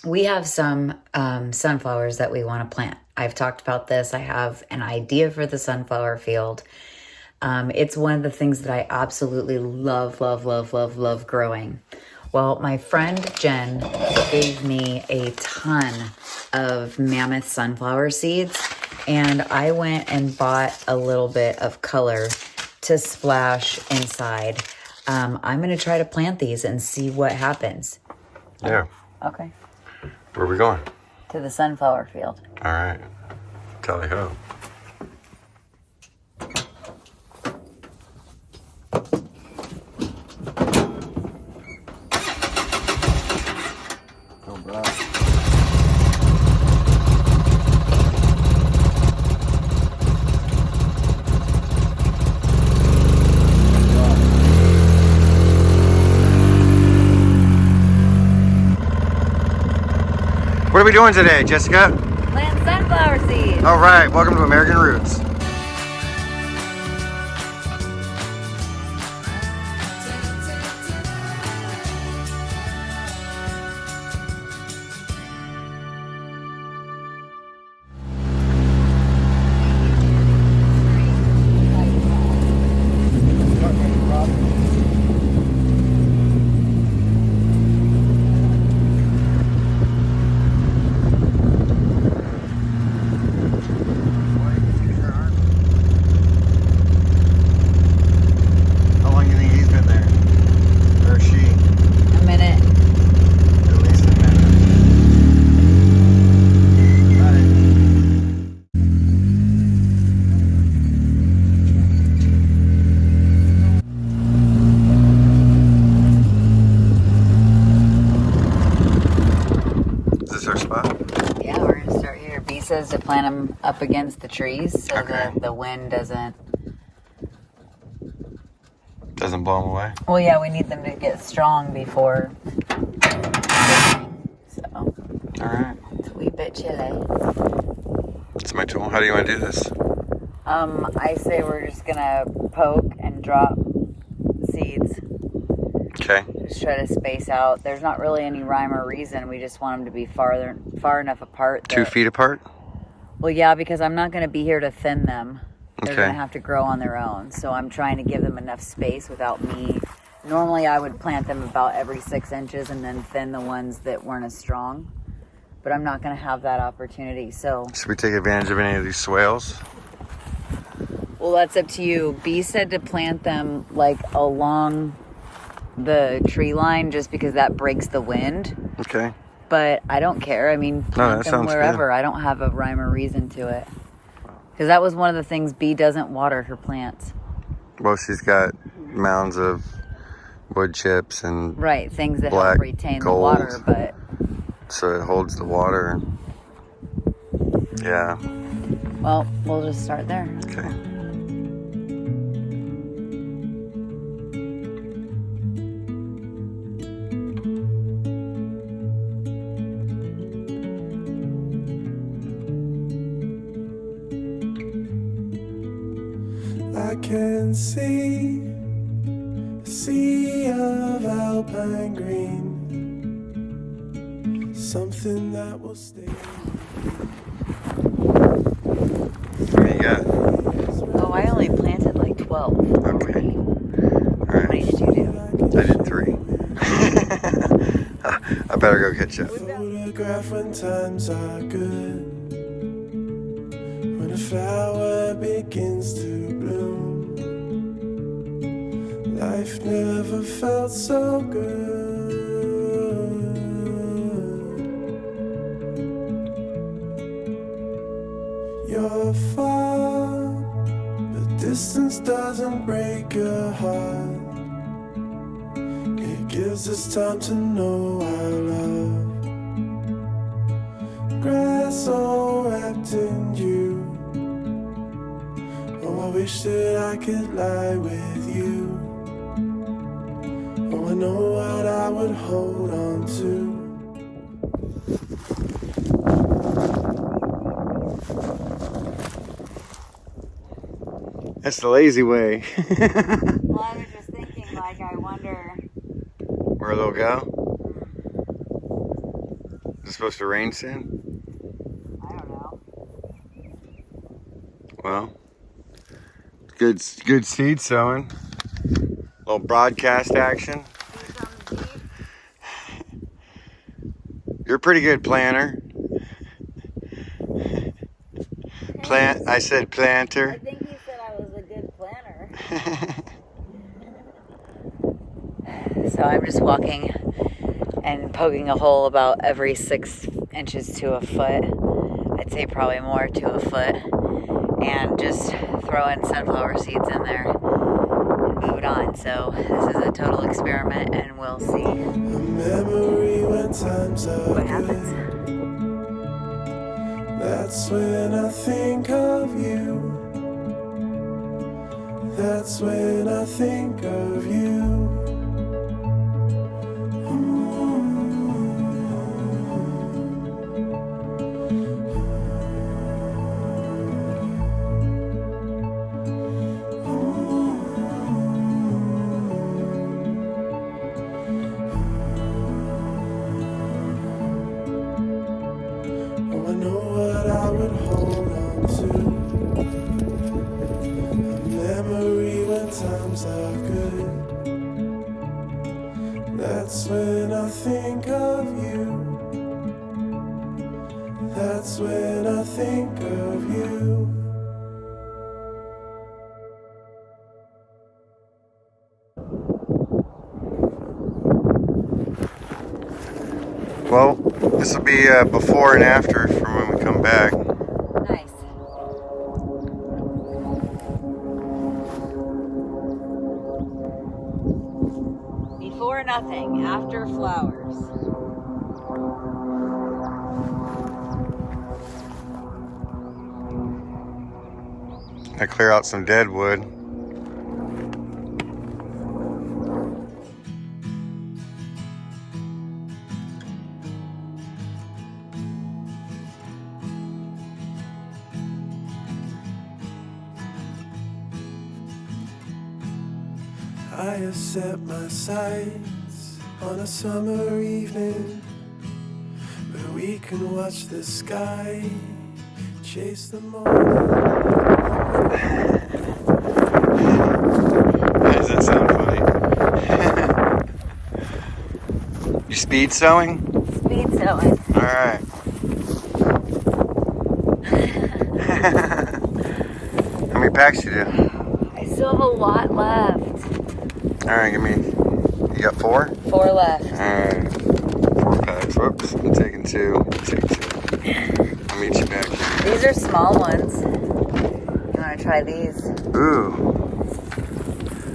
we have some sunflowers that we want to plant. I've talked about this. I have an idea for the sunflower field. It's one of the things that I absolutely love, love, love, love, love growing. Well, my friend Jen gave me a ton of mammoth sunflower seeds, and I went and bought a little bit of color to splash inside. I'm going to try to plant these and see what happens. Yeah. Okay. Where are we going? To the sunflower field. All right. Tally ho. Oh, bro. What are we doing today, Jessica? Plant sunflower seeds. All right, welcome to American Roots. Says to plant them up against the trees so that the wind doesn't blow them away. Well, yeah, we need them to get strong before. So, all right. It's a wee bit chilly. It's my tool. How do you want to do this? I say we're just gonna poke and drop seeds. Okay. Just try to space out. There's not really any rhyme or reason. We just want them to be far enough apart. 2 feet apart? Well, yeah, because I'm not going to be here to thin them. They're Okay. going to have to grow on their own. So I'm trying to give them enough space without me. Normally, I would plant them about every 6 inches and then thin the ones that weren't as strong. But I'm not going to have that opportunity. So Should we take advantage of any of these swales? well, that's up to you. B said to plant them like along the tree line just because that breaks the wind. Okay. But I don't care. I mean, plant them wherever. I don't have a rhyme or reason to it. Because that was one of the things. B doesn't water her plants. Well, she's got mounds of wood chips and right, things that black help retain gold, the water, but so it holds the water. Yeah. Well, we'll just start there. Okay. I can see a sea of alpine green, something that will stay. What do you got? Oh, I only planted like 12 Okay. already. All How many right. did you do? I did 3. I better go catch up. Photograph when times are good, when a flower begins to bloom. Life never felt so good. You're far, but distance doesn't break your heart. It gives us time to know our love. Grass all wrapped in you. Oh, I wish that I could lie with you. Oh, I know what I would hold on to. That's the lazy way. Well, I was just thinking, like, I wonder Where they'll go? Is it supposed to rain soon? I don't know. Well, good seed sowing. Little broadcast action. You're a pretty good planner. I said planter. I think you said I was a good planner. So I'm just walking and poking a hole about every 6 inches to a foot. I'd say probably more to a foot. And just throwing sunflower seeds in there and move it on. So this is a total experiment and we'll see what happens. That's when I think of you. That's when I think of you. Oh, I know what I would hold on to. A memory when times are good. That's when I think of you. That's when I think of you. Well, this will be before and after from when we come back. Nice. Before nothing, after flowers. I clear out some dead wood. I have set my sights on a summer evening where we can watch the sky chase the morning. Does that sound funny? You speed sowing? Speed sowing. Alright. How many packs you do? I still have a lot left. Alright, you got 4? 4 left. Alright. 4 packs. Whoops. I'm taking 2. Take 2. I'll meet you back here. These are small ones. You want to try these? Ooh.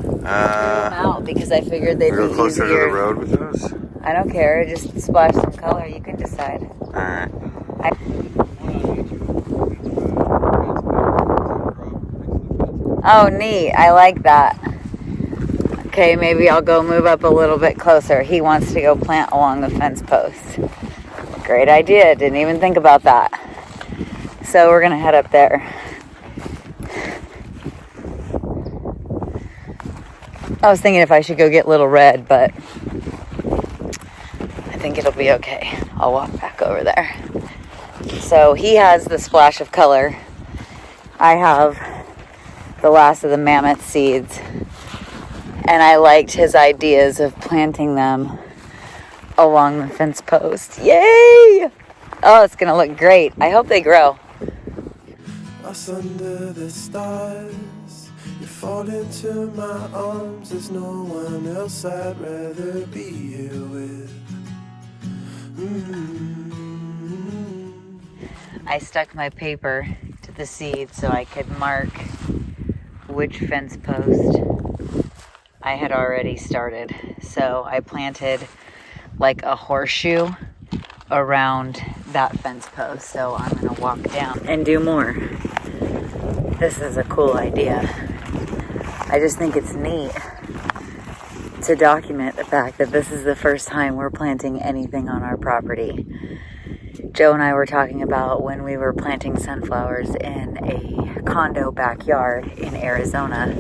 Threw them out because I figured they'd Go be closer easier. to the road with those? I don't care. Just splash some color. You can decide. Alright. Oh, neat. I like that. Okay, maybe I'll go move up a little bit closer. He wants to go plant along the fence post. Great idea. Didn't even think about that. So we're going to head up there. I was thinking if I should go get Little Red, but I think it'll be okay. I'll walk back over there. So he has the splash of color. I have the last of the mammoth seeds. And I liked his ideas of planting them along the fence post. Yay! Oh, it's going to look great. I hope they grow. Us under the stars, you fall into my arms. There's no one else I'd rather be here with. I stuck my paper to the seed so I could mark which fence post I had already started. So I planted like a horseshoe around that fence post. So I'm going to walk down and do more. This is a cool idea. I just think it's neat to document the fact that this is the first time we're planting anything on our property. Joe and I were talking about when we were planting sunflowers in a condo backyard in Arizona,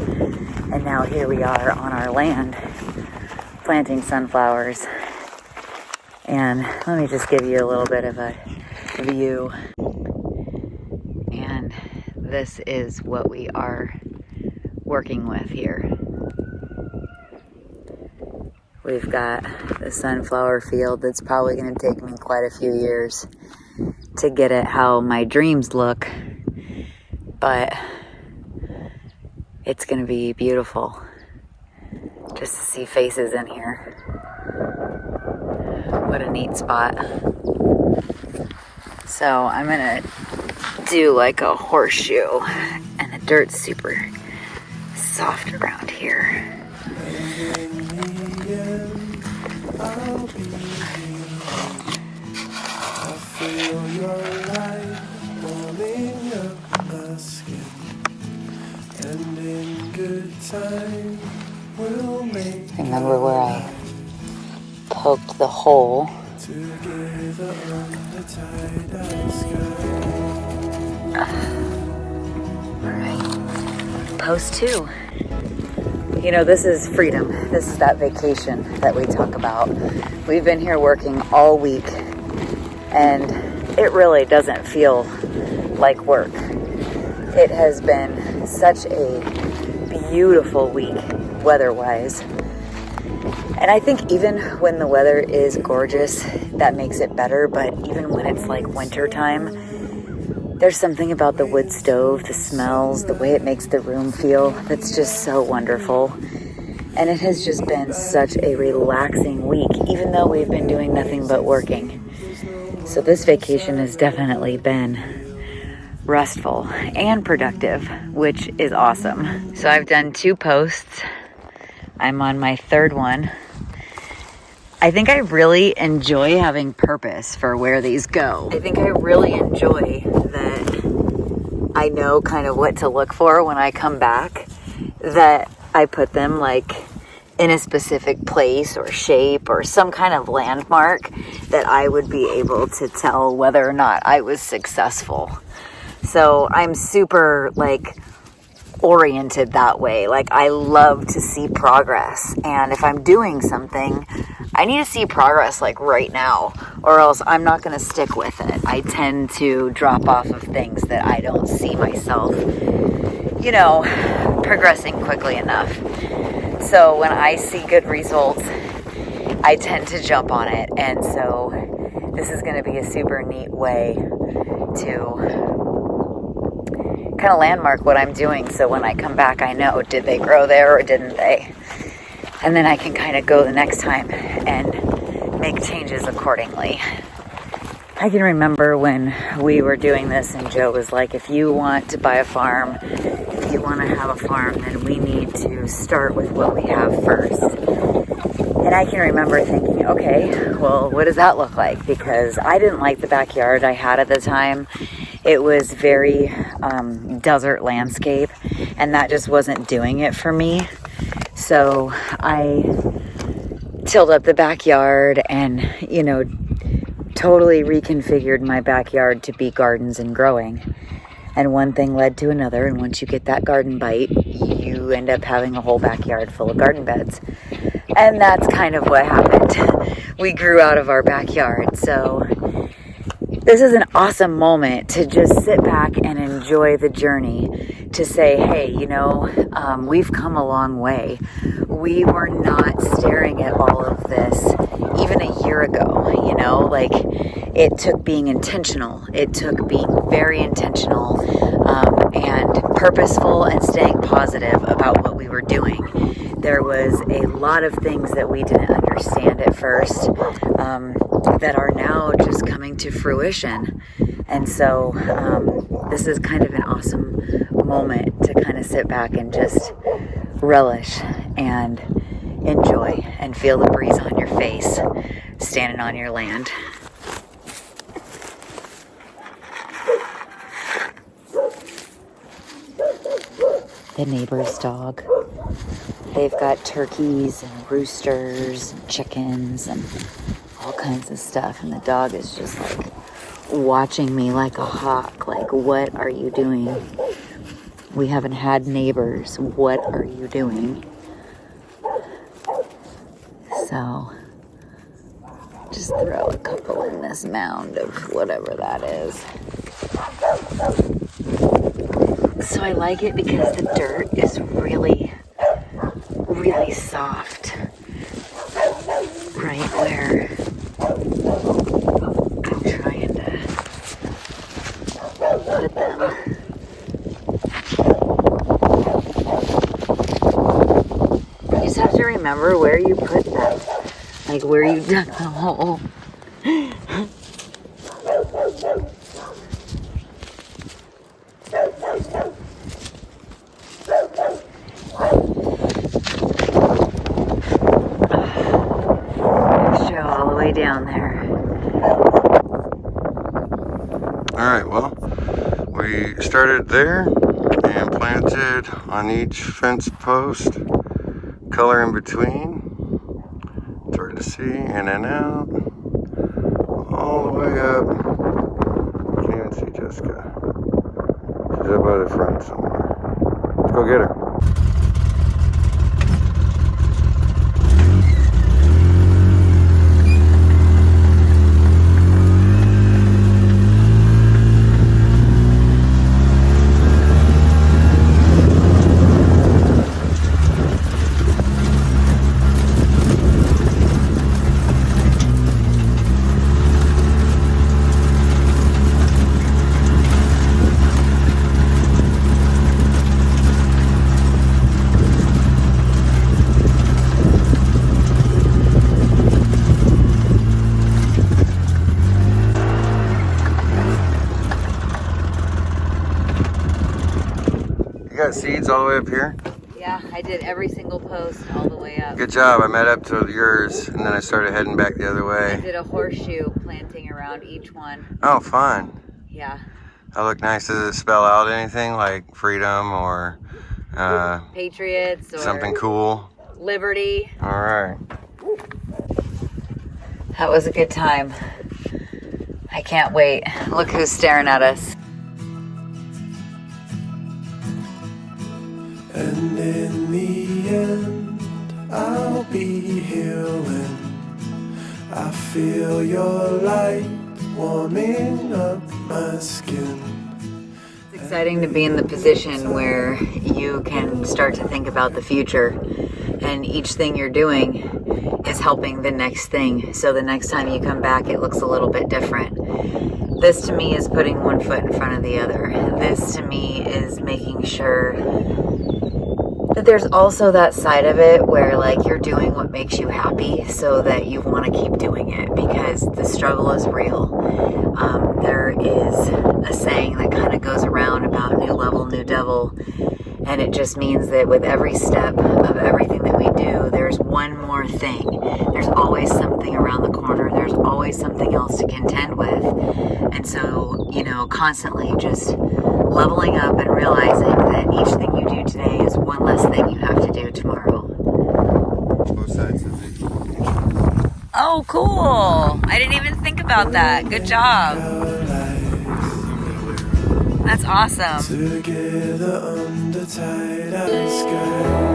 and now here we are on our land planting sunflowers. And let me just give you a little bit of a view. And this is what we are working with here. We've got the sunflower field that's probably going to take me quite a few years to get it how my dreams look, but it's going to be beautiful just to see faces in here. What a neat spot. So I'm going to do like a horseshoe, and the dirt's super soft around here. Feel your light warming up my skin, and in good time we'll make. Remember where I poked the hole? Together on the tie-dye sky. Alright, post 2. You know, this is freedom. This is that vacation that we talk about. We've been here working all week, and it really doesn't feel like work. It has been such a beautiful week weather-wise. And I think even when the weather is gorgeous, that makes it better. But even when it's like winter time, there's something about the wood stove, the smells, the way it makes the room feel that's just so wonderful. And it has just been such a relaxing week, even though we've been doing nothing but working. So this vacation has definitely been restful and productive, which is awesome. So I've done 2 posts. I'm on my 3rd one. I think I really enjoy having purpose for where these go. I think I really enjoy that I know kind of what to look for when I come back, that I put them like in a specific place or shape or some kind of landmark that I would be able to tell whether or not I was successful. So I'm super like oriented that way. Like I love to see progress, and if I'm doing something, I need to see progress like right now, or else I'm not going to stick with it. I tend to drop off of things that I don't see myself, you know, progressing quickly enough. So when I see good results, I tend to jump on it. And so this is going to be a super neat way to kind of landmark what I'm doing. So when I come back, I know, did they grow there or didn't they? And then I can kind of go the next time and make changes accordingly. I can remember when we were doing this and Joe was like, if you want to buy a farm, if you want to have a farm, then we need to start with what we have first. And I can remember thinking, okay, well, what does that look like? Because I didn't like the backyard I had at the time. It was very desert landscape, and that just wasn't doing it for me. So I tilled up the backyard and, you know, totally reconfigured my backyard to be gardens and growing. And one thing led to another, and once you get that garden bite, you end up having a whole backyard full of garden beds. And that's kind of what happened. We grew out of our backyard. So this is an awesome moment to just sit back and enjoy the journey, to say, hey, you know, we've come a long way. We were not staring at all of this even a year ago, you know, like it took being intentional. It took being very intentional and purposeful and staying positive about what we were doing. There was a lot of things that we didn't understand at first that are now just coming to fruition. And so this is kind of an awesome moment to kind of sit back and just relish and enjoy and feel the breeze on your face standing on your land. The neighbor's dog. They've got turkeys and roosters and chickens and all kinds of stuff. And the dog is just like watching me like a hawk. Like, what are you doing? We haven't had neighbors. What are you doing? So, just throw a couple in this mound of whatever that is. So I like it because the dirt is really, really soft. Right where I'm trying to put them. You just have to remember where you put them. Like where you dug the hole. Show all the way down there. Alright, well, we started there and planted on each fence post, color in between. It's hard to see, in and out, all the way up. Can't even see Jessica. She's up by the front somewhere. Let's go get her. You got seeds all the way up here? Yeah, I did every single post all the way up. Good job. I met up to yours and then I started heading back the other I way. did a horseshoe planting around each one. Oh, fun. Yeah. That look nice. Does it spell out anything like freedom or Patriots or something cool? Liberty. All right. That was a good time. I can't wait. Look who's staring at us. And in the end, I'll be healing. I feel your light warming up my skin. It's exciting to be in the position where you can start to think about the future, and each thing you're doing is helping the next thing. So the next time you come back, it looks a little bit different. This to me is putting one foot in front of the other. This to me is making sure that there's also that side of it where like you're doing what makes you happy so that you want to keep doing it, because the struggle is real. There is a saying that kind of goes around about new level, new devil, and it just means that with every step of everything that we do, there's one more thing. There's always something around the corner. There's always something else to contend with. And so, you know, constantly just leveling up and realizing that each thing you do today is one less thing you have to do tomorrow. Both sides of the Oh, cool. I didn't even think about that. Good job. That's awesome. Together under tight-out sky.